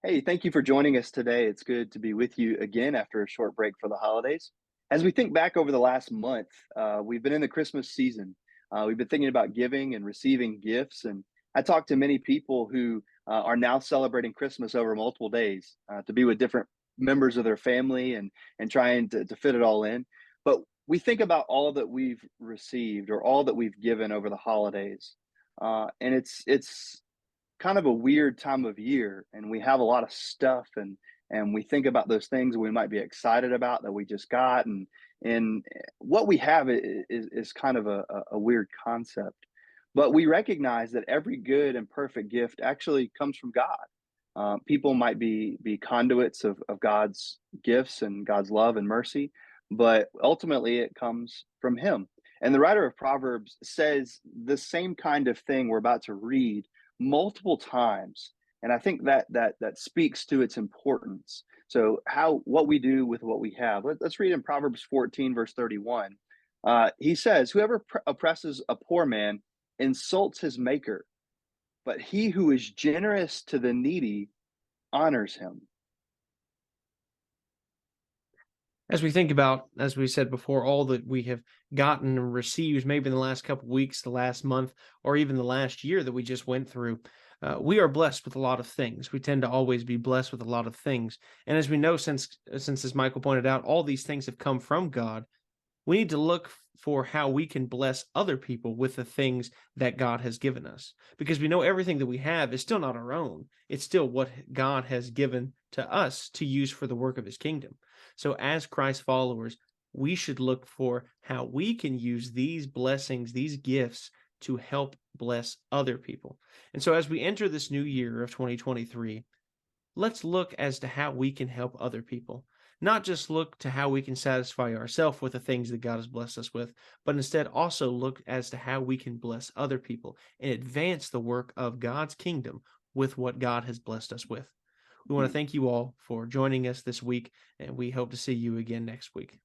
Hey, thank you for joining us today. It's good to be with you again after a short break for the holidays. As we think back over the last month, we've been in the Christmas season. We've been thinking about giving and receiving gifts. And I talked to many people who are now celebrating Christmas over multiple days to be with different members of their family and trying to fit it all in. But we think about all that we've received or all that we've given over the holidays. And it's kind of a weird time of year, and we have a lot of stuff, and we think about those things we might be excited about that we just got, and what we have is kind of a weird concept. But we recognize that every good and perfect gift actually comes from God. People might be conduits of God's gifts and God's love and mercy, but ultimately it comes from Him. And the writer of Proverbs says the same kind of thing we're about to read multiple times, and I think that speaks to its importance. So how what we do with what we have. Let's read in Proverbs 14 verse 31. He says, whoever oppresses a poor man insults his maker, but he who is generous to the needy honors him. As we think about, as we said before, all that we have gotten and received, maybe in the last couple weeks, the last month, or even the last year that we just went through, we are blessed with a lot of things. We tend to always be blessed with a lot of things, and as we know, since as Michael pointed out, all these things have come from God. We need to look for how we can bless other people with the things that God has given us. Because we know everything that we have is still not our own. It's still what God has given to us to use for the work of his kingdom. So as Christ followers, we should look for how we can use these blessings, these gifts to help bless other people. And so as we enter this new year of 2023, let's look as to how we can help other people. Not just look to how we can satisfy ourselves with the things that God has blessed us with, but instead also look as to how we can bless other people and advance the work of God's kingdom with what God has blessed us with. We want to Hmm. thank you all for joining us this week, and we hope to see you again next week.